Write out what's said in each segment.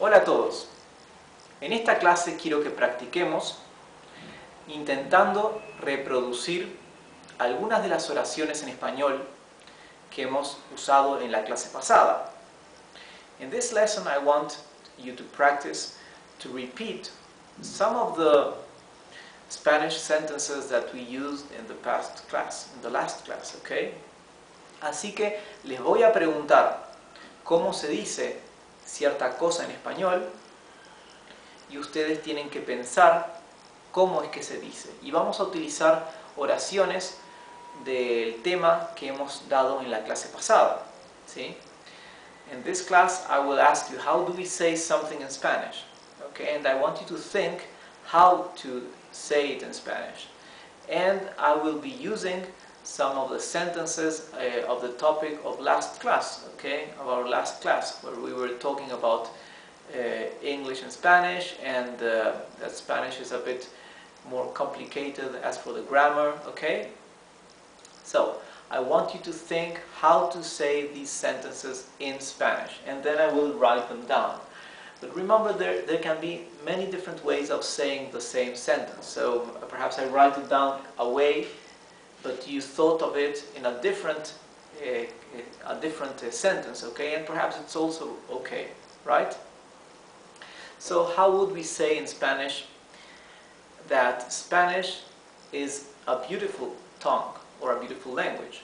Hola a todos. En esta clase quiero que practiquemos intentando reproducir algunas de las oraciones en español que hemos usado en la clase pasada. In this lesson I want you to practice to repeat some of the Spanish sentences that we used in the last class, okay? Así que les voy a preguntar cómo se dice cierta cosa en español y ustedes tienen que pensar cómo es que se dice. Y vamos a utilizar oraciones del tema que hemos dado en la clase pasada, ¿sí? In this class I will ask you how do we say something in Spanish, okay? And I want you to think how to say it in Spanish. And I will be using some of the sentences of the topic of last class, okay, of our last class, where we were talking about English and Spanish, and that Spanish is a bit more complicated as for the grammar, okay? So, I want you to think how to say these sentences in Spanish, and then I will write them down. But remember, there can be many different ways of saying the same sentence, so perhaps I write it down a way, but you thought of it in a different sentence, okay? And perhaps it's also okay, right? So how would we say in Spanish that Spanish is a beautiful tongue or a beautiful language?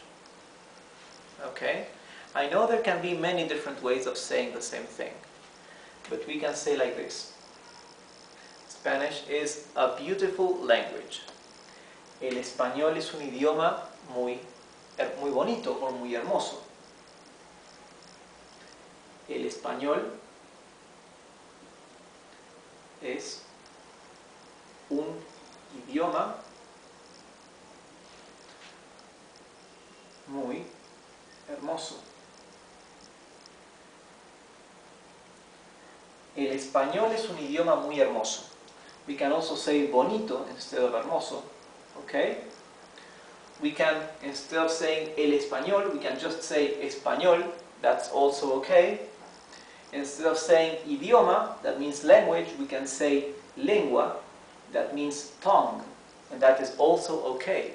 Okay? I know there can be many different ways of saying the same thing, but we can say like this. Spanish is a beautiful language. El español es un idioma muy bonito o muy hermoso. El español es un idioma muy hermoso. El español es un idioma muy hermoso. We can also say bonito instead of hermoso. Okay? We can, instead of saying el español, we can just say español. That's also okay. Instead of saying idioma, that means language, we can say lengua, that means tongue. And that is also okay.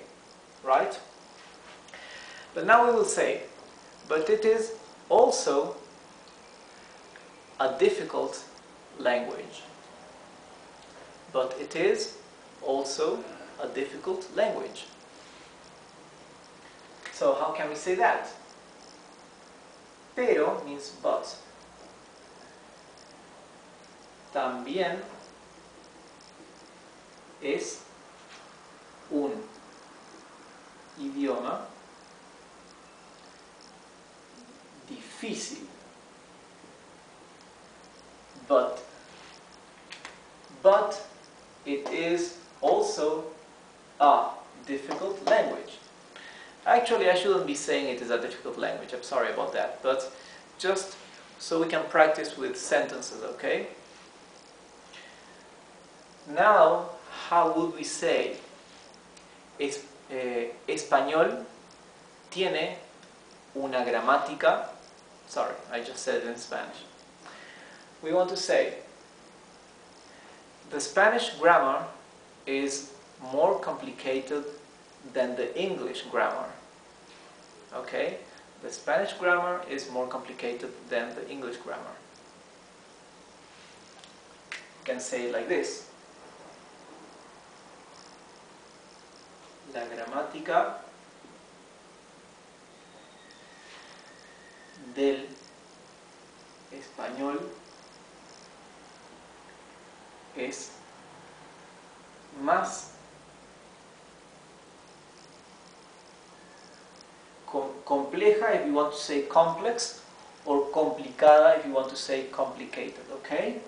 Right? But now we will say, but it is also a difficult language. But it is also a difficult language. So how can we say that? Pero means but. También es un idioma difícil. But it is also a difficult language. Actually, I shouldn't be saying it is a difficult language. I'm sorry about that. But just so we can practice with sentences, okay? Now, how would we say español tiene una gramática? Sorry, I just said it in Spanish. We want to say the Spanish grammar is more complicated than the English grammar. Okay? The Spanish grammar is more complicated than the English grammar. You can say it like this. La gramática del español es más compleja if you want to say complex, or complicada if you want to say complicated, okay?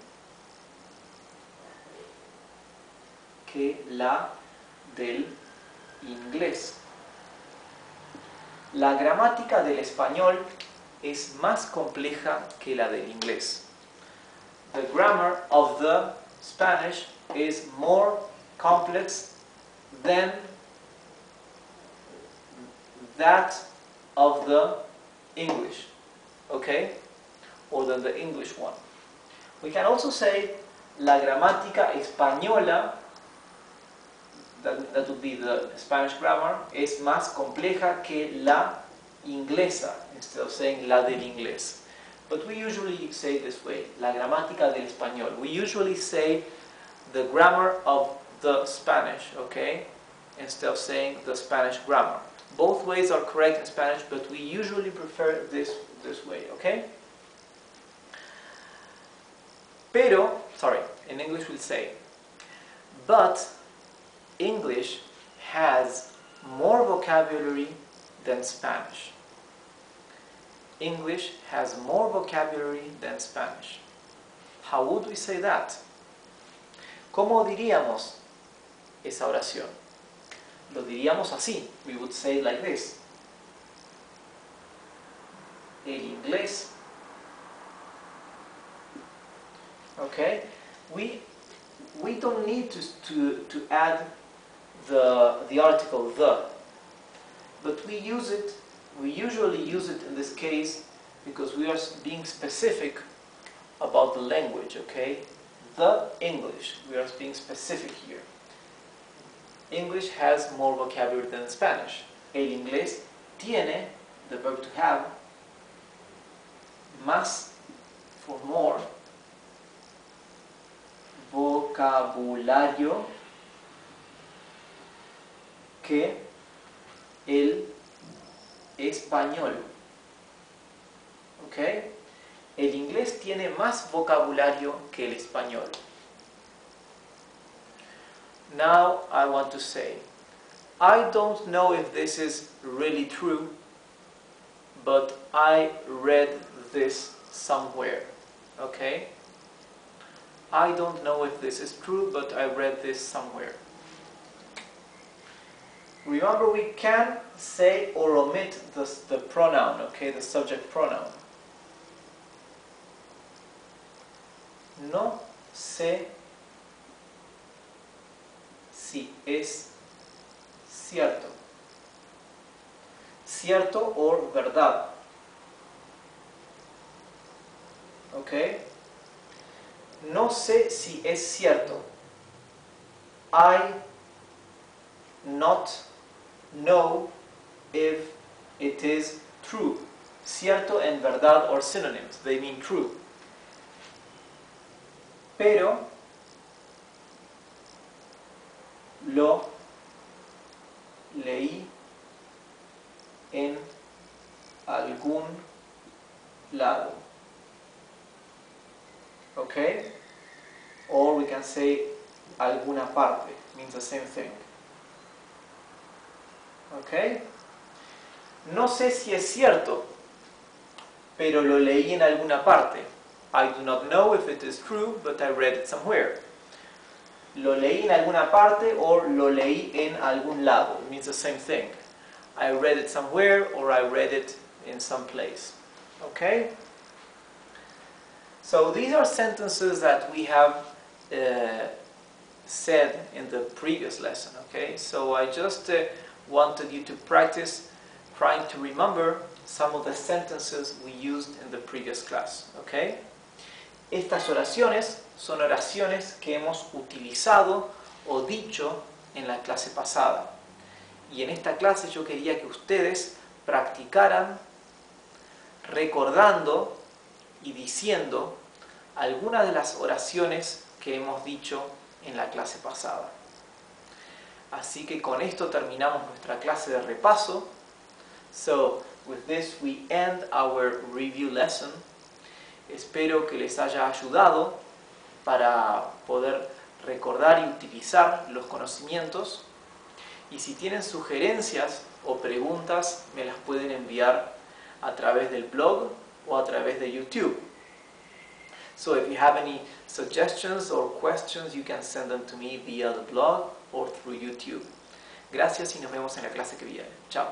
Que la del inglés. La gramática del español es más compleja que la del inglés. The grammar of the Spanish is more complex than that of the English, okay? Or than the English one. We can also say la gramática española, that would be the Spanish grammar, es más compleja que la inglesa, instead of saying la del inglés. But we usually say this way, la gramática del español. We usually say the grammar of the Spanish, okay, instead of saying the Spanish grammar. Both ways are correct in Spanish, but we usually prefer this way, okay? Pero, sorry, in English we'll say, but English has more vocabulary than Spanish. English has more vocabulary than Spanish. How would we say that? ¿Cómo diríamos esa oración? Lo diríamos así. We would say it like this. El inglés. Okay? We don't need to add the article the, but we usually use it in this case because we are being specific about the language, okay? The English, we are being specific here. English has more vocabulary than Spanish. El inglés tiene, the verb to have, más, for more, vocabulario que el español. ¿Ok? El inglés tiene más vocabulario que el español. Now I want to say, I don't know if this is really true, but I read this somewhere. Okay? I don't know if this is true, but I read this somewhere. Remember, we can say or omit the pronoun, okay, the subject pronoun. No sé si es cierto. Cierto or verdad. Okay? No sé si es cierto. I not know if it is true. Cierto and verdad are synonyms. They mean true. Pero lo leí en algún lado. Okay? Or we can say alguna parte, means the same thing. Okay? No sé si es cierto, pero lo leí en alguna parte. I do not know if it is true, but I read it somewhere. Lo leí en alguna parte or lo leí en algún lado. It means the same thing. I read it somewhere or I read it in some place. Okay? So these are sentences that we have said in the previous lesson. Okay? So I just wanted you to practice trying to remember some of the sentences we used in the previous class. Okay? Estas oraciones son oraciones que hemos utilizado o dicho en la clase pasada. Y en esta clase yo quería que ustedes practicaran recordando y diciendo algunas de las oraciones que hemos dicho en la clase pasada. Así que con esto terminamos nuestra clase de repaso. So, with this we end our review lesson. Espero que les haya ayudado para poder recordar y utilizar los conocimientos. Y si tienen sugerencias o preguntas, me las pueden enviar a través del blog o a través de YouTube. So if you have any suggestions or questions, you can send them to me via the blog or through YouTube. Gracias y nos vemos en la clase que viene. Chao.